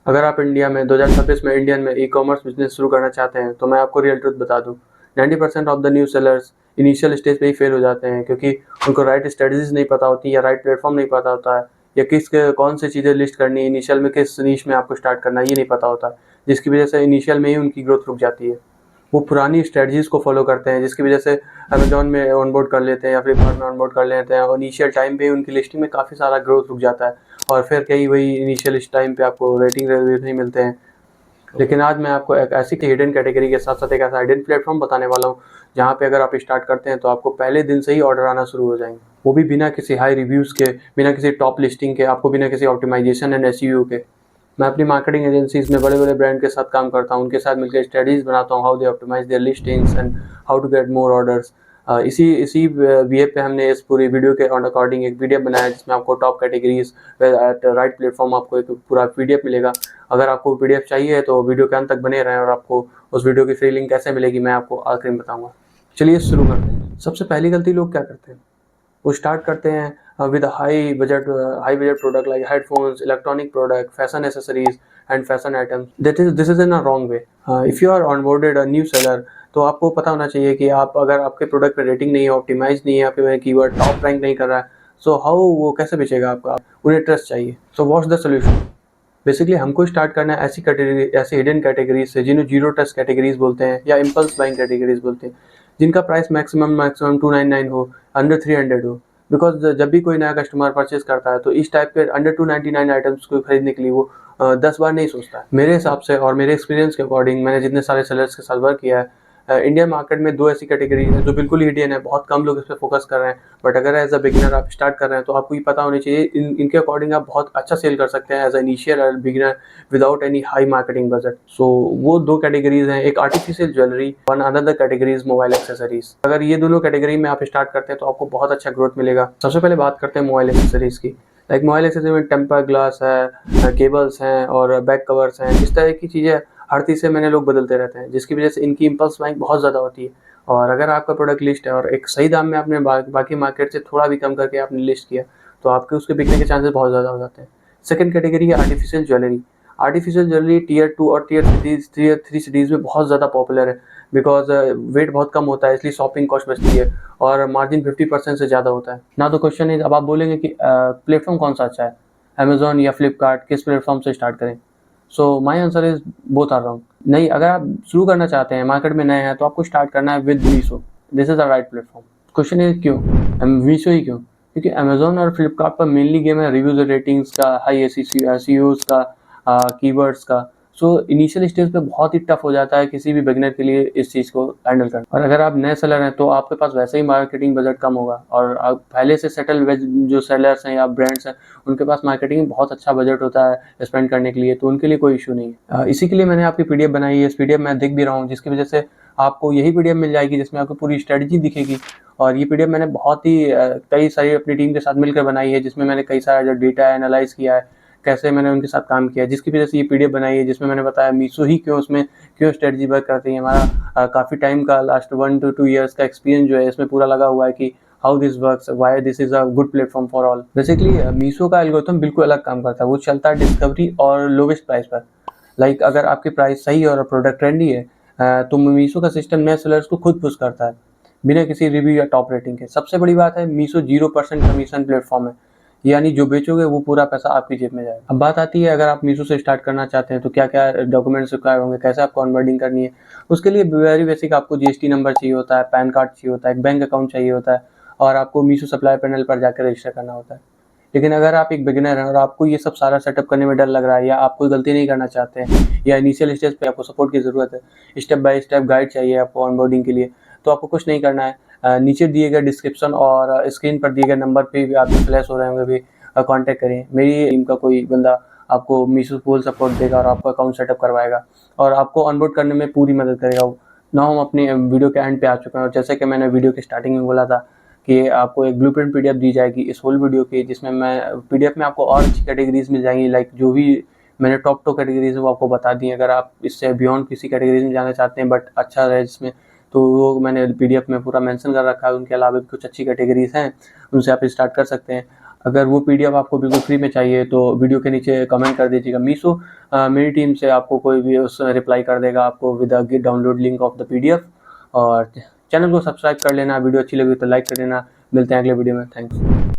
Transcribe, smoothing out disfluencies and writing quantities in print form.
अगर आप इंडिया में 2026 में इंडियन में ई-कॉमर्स बिजनेस शुरू करना चाहते हैं तो मैं आपको रियल ट्रुथ बता दूं, 90% of the new sellers initial stage पे ही फेल हो जाते हैं क्योंकि उनको राइट स्ट्रेटजीज नहीं पता होती या राइट प्लेटफॉर्म नहीं पता होता है या कौन सी चीज़ें लिस्ट करनी है, इनिशियल में किस नीश में आपको स्टार्ट करना है ये नहीं पता होता, जिसकी वजह से इनिशियल में ही उनकी ग्रोथ रुक जाती है। वो पुरानी स्ट्रेटजीज को फॉलो करते हैं जिसकी वजह से अमेजोन में ऑनबोर्ड कर लेते हैं या फ्लिपकार्ट में ऑनबोर्ड कर लेते हैं और इनिशियल टाइम पे उनकी लिस्टिंग में काफ़ी सारा ग्रोथ रुक जाता है और फिर कई वही इनिशियल इस टाइम पे आपको रेटिंग रिव्यू नहीं मिलते हैं। लेकिन आज मैं आपको एक ऐसी हिडन कैटेगरी के साथ साथ एक ऐसा हिडन प्लेटफॉर्म बताने वाला हूँ जहाँ पे अगर आप स्टार्ट करते हैं तो आपको पहले दिन से ही ऑर्डर आना शुरू हो जाएंगे, वो भी बिना किसी हाई रिव्यूज़ के, बिना किसी टॉप लिस्टिंग के, आपको बिना किसी ऑप्टिमाइजेशन एंड एसईओ के। मैं अपनी मार्केटिंग एजेंसीज में बड़े बड़े ब्रांड के साथ काम करता हूँ, उनके साथ मिलकर स्टडीज़ बनाता हूँ, how they optimise their listings and how to get more orders. इसी वे पे हमने इस पूरी वीडियो के अकॉर्डिंग एक पीडीएफ बनाया जिसमें आपको top categories at right platform आपको एक पूरा पीडीएफ मिलेगा। अगर आपको पीडीएफ चाहिए तो वीडियो के अंत तक बने रहें और आपको उस वीडियो की फ्री लिंक कैसे मिलेगी मैं आपको आखिर में बताऊंगा। चलिए शुरू करते हैं। सबसे पहली गलती लोग क्या करते हैं, वो स्टार्ट करते हैं with high budget product like headphones, electronic product, fashion accessories and fashion items. This is in a wrong way. If you are onboarded a new seller तो आपको पता होना चाहिए कि आप अगर आपके प्रोडक्ट पे रेटिंग नहीं है, ऑप्टिमाइज नहीं है, आपके कीवर्ड टॉप रैंक नहीं कर रहा है, सो हाउ वो कैसे बेचेगा आपका। उन्हें ट्रस्ट चाहिए। So what's the solution. Basically हमको स्टार्ट करना है ऐसी कैटेगरी, ऐसी हिडन कैटेगरीज से जिन्हें जीरो ट्रस्ट कैटेगरीज बोलते हैं या इम्पल्स बाइंग कैटेगरीज बोलते हैं, जिनका प्राइस मैक्सिमम 299 हो, अंडर 300 हो। बिकॉज जब भी कोई नया कस्टमर परचेज करता है तो इस टाइप के अंडर 299 आइटम्स को खरीदने के लिए वो 10 बार नहीं सोचता है। मेरे हिसाब से और मेरे एक्सपीरियंस के अकॉर्डिंग, मैंने जितने सारे सेलर्स के साथ वर्क किया है, इंडियन मार्केट में दो ऐसी कैटेगरी है जो बिल्कुल ही हिडन है, बहुत कम लोग इस पर फोकस कर रहे हैं। बट अगर एज अ बिगिनर आप स्टार्ट कर रहे हैं तो आपको ये पता होनी चाहिए, इनके अकॉर्डिंग आप बहुत अच्छा सेल कर सकते हैं as a initial beginner without any high marketing budget. So वो दो कैटेगरीज हैं, एक artificial jewellery, one another category is mobile accessories. अगर ये दोनों कैटेगरी में आप स्टार्ट करते हैं तो आपको बहुत अच्छा ग्रोथ मिलेगा। सबसे पहले बात करते हैं मोबाइल एक्सेसरीज की। लाइक मोबाइल एक्सेसरी में टेम्पर ग्लास है, केबल्स हैं और बैक कवर्स हैं, इस तरह की चीज़ें हर तीसरे महीने लोग बदलते रहते हैं, जिसकी वजह से इनकी इम्पल्स बाइंग बहुत ज़्यादा होती है। और अगर आपका प्रोडक्ट लिस्ट है और एक सही दाम में आपने बाकी मार्केट से थोड़ा भी कम करके आपने लिस्ट किया तो आपके उसके बिकने के चांसेस बहुत ज़्यादा हो जाते हैं। सेकंड कैटेगरी है artificial jewellery. Artificial jewellery tier 2 और टियर 3 सिटीज़ में बहुत ज़्यादा पॉपुलर है बिकॉज वेट बहुत कम होता है, इसलिए शॉपिंग कॉस्ट बचती है और मार्जिन 50% से ज़्यादा होता है ना। तो क्वेश्चन है, अब आप बोलेंगे कि प्लेटफॉर्म कौन सा अच्छा है, अमेजोन या फ्लिपकार्ट, किस प्लेटफॉर्म से स्टार्ट करें। So my answer is both are wrong. नहीं, अगर आप शुरू करना चाहते हैं, मार्केट में नए हैं, तो आपको स्टार्ट करना है with Meesho. This is the right platform. Question is क्यों मीशो ही क्यों? क्योंकि अमेजोन और फ्लिपकार्ट पर मेनली गेम है रिव्यूज और रेटिंग्स का, हाई एसईओज का, कीवर्ड्स का। सो इनिशियल स्टेज पे बहुत ही टफ हो जाता है किसी भी बिगिनर के लिए इस चीज़ को हैंडल करना। और अगर आप नए सेलर हैं तो आपके पास वैसे ही मार्केटिंग बजट कम होगा और आप पहले से सेटल जो सेलर्स हैं या ब्रांड्स हैं उनके पास मार्केटिंग में बहुत अच्छा बजट होता है स्पेंड करने के लिए, तो उनके लिए कोई इशू नहीं है। इसी के लिए मैंने आपकी पीडीएफ बनाई है। इस पीडीएफ मैं दिख भी रहा हूँ, जिसकी वजह से आपको यही पीडीएफ मिल जाएगी जिसमें आपको पूरी स्ट्रेटजी दिखेगी। और ये पीडीएफ मैंने बहुत ही कई सारी अपनी टीम के साथ मिलकर बनाई है, जिसमें मैंने कई सारा जो डेटा एनालाइज किया है, कैसे मैंने उनके साथ काम किया, जिसकी वजह से ये पीडीएफ बनाई है, जिसमें मैंने बताया मीशो ही क्यों, उसमें क्यों स्ट्रेटजी वर्क करती है। हमारा काफ़ी टाइम का लास्ट 1 to 2 ईयर्स का एक्सपीरियंस जो है इसमें पूरा लगा हुआ है कि how this works, why this is a good platform for all. Basically Meesho का एल्गोरिथम बिल्कुल अलग काम करता है, वो चलता है डिस्कवरी और लोवेस्ट प्राइस पर। लाइक अगर आपकी प्राइस सही है और प्रोडक्ट ट्रेंडी है तो मीशो का सिस्टम नए सेलर्स को खुद पुश करता है बिना किसी रिव्यू या टॉप रेटिंग के। सबसे बड़ी बात है, मीशो 0% कमीशन प्लेटफॉर्म है, यानी जो बेचोगे वो पूरा पैसा आपकी जेब में जाएगा। अब बात आती है, अगर आप मीशो से स्टार्ट करना चाहते हैं तो क्या क्या डॉक्यूमेंट्स रिक्वायर होंगे, कैसे आपको ऑनबोर्डिंग करनी है। उसके लिए वेरी बेसिक आपको जीएसटी नंबर चाहिए होता है, पैन कार्ड चाहिए होता है, एक बैंक अकाउंट चाहिए होता है और आपको मीशो सप्लाई पैनल पर जाकर रजिस्टर करना होता है। लेकिन अगर आप एक बिगिनर हैं और आपको ये सब सारा सेटअप करने में डर लग रहा है या आप कोई गलती नहीं करना चाहते हैं या इनिशियल स्टेज पे आपको सपोर्ट की ज़रूरत है, स्टेप बाय स्टेप गाइड चाहिए आपको ऑनबोर्डिंग के लिए, तो आपको कुछ नहीं करना है। नीचे दिए गए डिस्क्रिप्शन और स्क्रीन पर दिए गए नंबर पे भी आपको फ्लैश हो रहे होंगे भी, कांटेक्ट करें। मेरी टीम का कोई बंदा आपको मीशो फुल सपोर्ट देगा और आपका अकाउंट सेटअप करवाएगा और आपको ऑनबोर्ड करने में पूरी मदद करेगा। ना हम अपने वीडियो के एंड पे आ चुके हैं और जैसे कि मैंने वीडियो के स्टार्टिंग में बोला था कि आपको एक ब्लूप्रिंट पीडीएफ दी जाएगी इस होल वीडियो की, जिसमें मैं पीडीएफ में आपको और अच्छी कैटेगरीज मिल जाएंगी। लाइक जो भी मैंने टॉप 2 कैटेगरीज है वो आपको बता दी। अगर आप इससे बियॉन्ड किसी कैटेगरीज में जाना चाहते हैं बट अच्छा रहे जिसमें, तो वो मैंने पीडीएफ में पूरा मेंशन कर रखा है। उनके अलावा भी कुछ अच्छी कैटेगरीज हैं, उनसे आप स्टार्ट कर सकते हैं। अगर वो PDF आपको बिल्कुल फ्री में चाहिए तो वीडियो के नीचे कमेंट कर दीजिएगा। मीशो मेरी टीम से आपको कोई भी उस रिप्लाई कर देगा आपको with the download link of the PDF। और चैनल को सब्सक्राइब कर लेना, वीडियो अच्छी लगी तो लाइक कर देना। मिलते हैं अगले वीडियो में। थैंक्स।